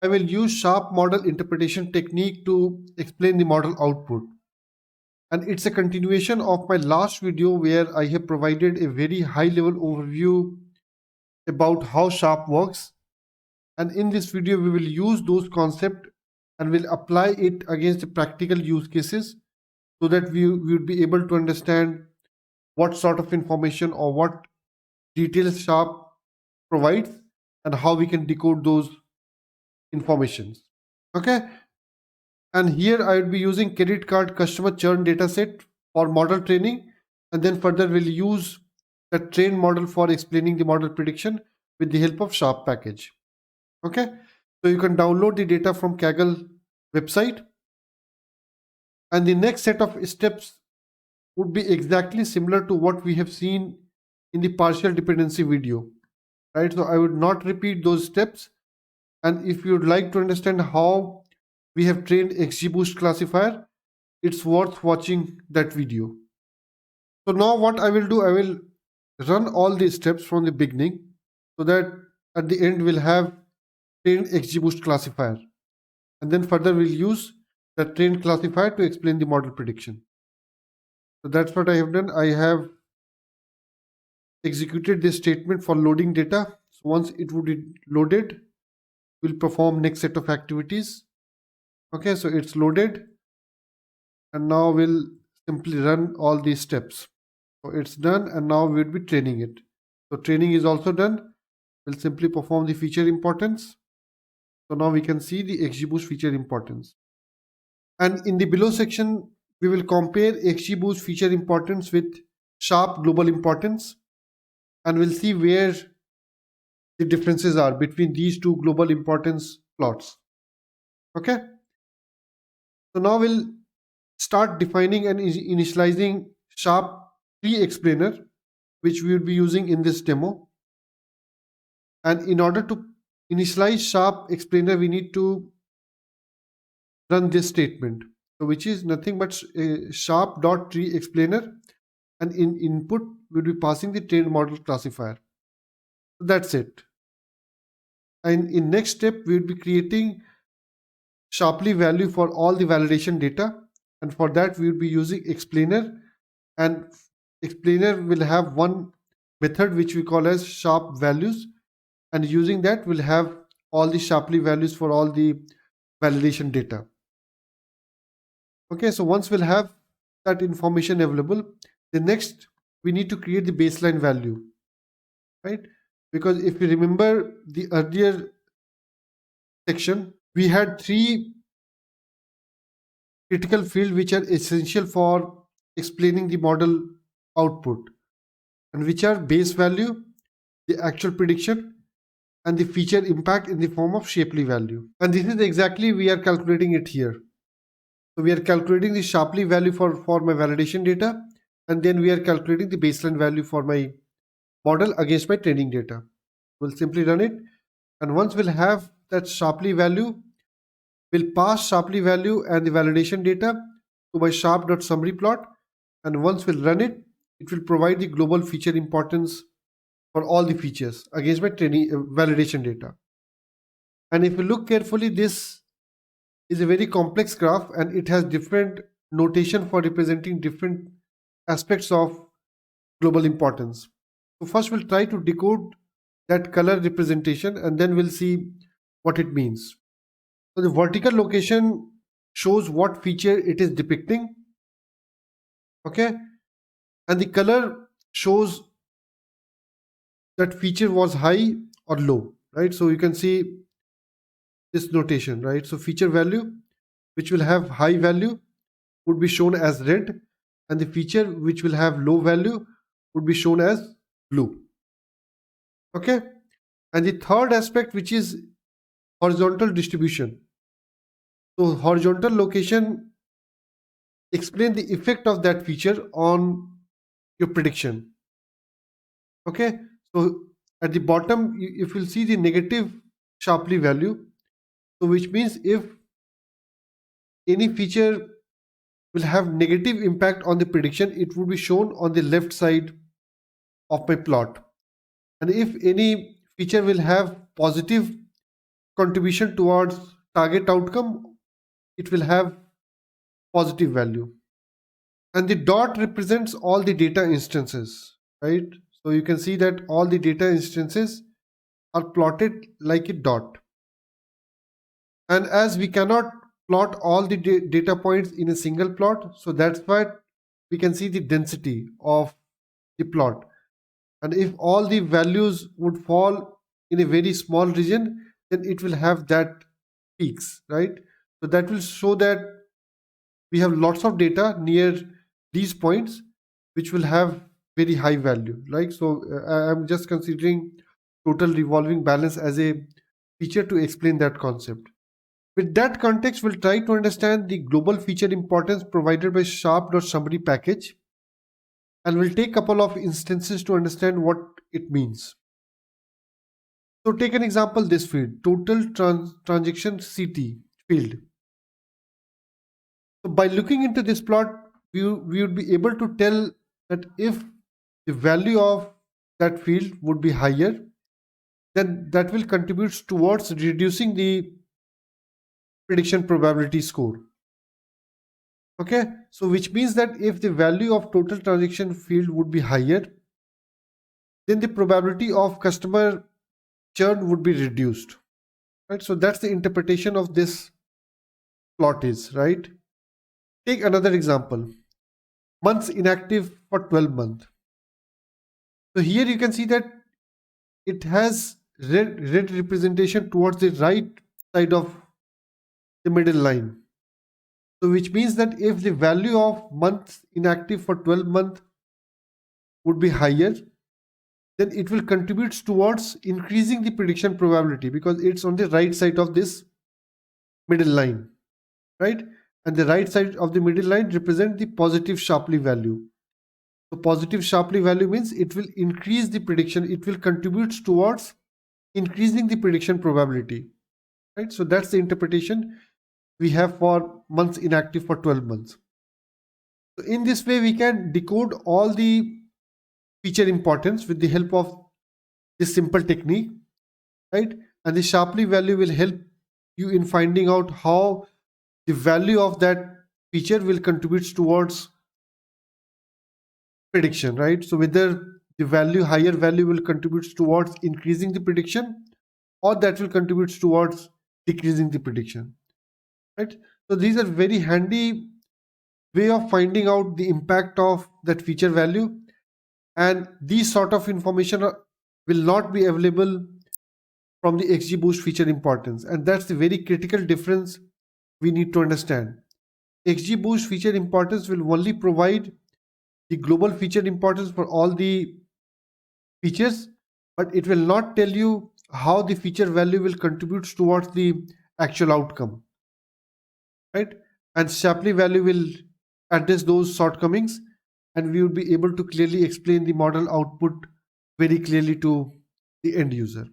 I will use sharp model interpretation technique to explain the model output. And it's a continuation of my last video where I have provided a very high level overview about how Sharp works. And in this video, we will use those concepts and will apply it against the practical use cases so that we would be able to understand what sort of information or what details Sharp provides and how we can decode those informations. Okay. And here I will be using credit card customer churn dataset for model training. And then further we'll use the trained model for explaining the model prediction with the help of Sharp package. Okay. So you can download the data from Kaggle website. And the next set of steps would be exactly similar to what we have seen in the partial dependency video. Right. So I would not repeat those steps. And if you would like to understand how we have trained XGBoost classifier, it's worth watching that video. So now what I will do, I will run all these steps from the beginning so that at the end we'll have trained XGBoost classifier. And then further we'll use the trained classifier to explain the model prediction. So that's what I have done. I have executed this statement for loading data. So once it would be loaded, we'll perform next set of activities. Okay, so it's loaded. And now we'll simply run all these steps. So it's done and now we'll be training it. So training is also done. We'll simply perform the feature importance. So now we can see the XGBoost feature importance. And in the below section, we will compare XGBoost feature importance with Sharp global importance. And we'll see where the differences are between these two global importance plots. Okay. So now we'll start defining and initializing Sharp tree explainer, which we will be using in this demo. And in order to initialize Sharp explainer, we need to run this statement, so which is nothing but sharp.tree explainer, and in input we'll be passing the trained model classifier. So that's it. And in next step we'll be creating Sharply value for all the validation data, and for that we will be using explainer, and explainer will have one method which we call as sharp values, and using that we'll have all the Sharply values for all the validation data. Okay, so once we'll have that information available, the next we need to create the baseline value, right? Because if you remember the earlier section, we had three critical fields which are essential for explaining the model output, and which are base value, the actual prediction, and the feature impact in the form of Shapley value. And this is exactly we are calculating it here. So we are calculating the Shapley value for my validation data, and then we are calculating the baseline value for my model against my training data. We'll simply run it, and once we'll have that Shapley value, we'll pass Shapley value and the validation data to my sharp.summary plot, and once we'll run it, it will provide the global feature importance for all the features against my training validation data. And if you look carefully, this is a very complex graph, and it has different notation for representing different aspects of global importance. So first we'll try to decode that color representation, and then we'll see what it means. So the vertical location shows what feature it is depicting. Okay. And the color shows that feature was high or low, right? So you can see this notation, right? So feature value, which will have high value, would be shown as red, and the feature which will have low value would be shown as blue. Okay. And the third aspect, which is horizontal distribution. So horizontal location explain the effect of that feature on your prediction. Okay. So at the bottom, if you'll see the negative Shapley value, so which means if any feature will have negative impact on the prediction, it would be shown on the left side of my plot. And if any feature will have positive contribution towards target outcome, it will have positive value. And the dot represents all the data instances, right? So you can see that all the data instances are plotted like a dot. And as we cannot plot all the data points in a single plot, so that's why we can see the density of the plot. And if all the values would fall in a very small region, then it will have that peaks, right? So that will show that we have lots of data near these points which will have very high value, right? So I'm just considering total revolving balance as a feature to explain that concept. With that context, we'll try to understand the global feature importance provided by sharp.summary package, and we'll take a couple of instances to understand what it means. So take an example, this field, total transaction CT field. So by looking into this plot, we would be able to tell that if the value of that field would be higher, then that will contribute towards reducing the prediction probability score. Okay, so which means that if the value of total transaction field would be higher, then the probability of customer churn would be reduced, right? So that's the interpretation of this plot is, right? Take another example, months inactive for 12 months. So here you can see that it has red representation towards the right side of the middle line. So which means that if the value of months inactive for 12 months would be higher, then it will contribute towards increasing the prediction probability because it's on the right side of this middle line, right? And the right side of the middle line represent the positive Shapley value. So positive Shapley value means it will increase the prediction, it will contribute towards increasing the prediction probability, right? So that's the interpretation we have for months inactive for 12 months. So in this way, we can decode all the feature importance with the help of this simple technique, right? And the Shapley value will help you in finding out how the value of that feature will contribute towards prediction, right? So whether the higher value will contribute towards increasing the prediction or that will contribute towards decreasing the prediction, right? So these are very handy way of finding out the impact of that feature value, and these sort of information will not be available from the XGBoost feature importance, and that's the very critical difference we need to understand. XGBoost feature importance will only provide the global feature importance for all the features, but it will not tell you how the feature value will contribute towards the actual outcome, right? And Shapley value will address those shortcomings, and we would be able to clearly explain the model output very clearly to the end user.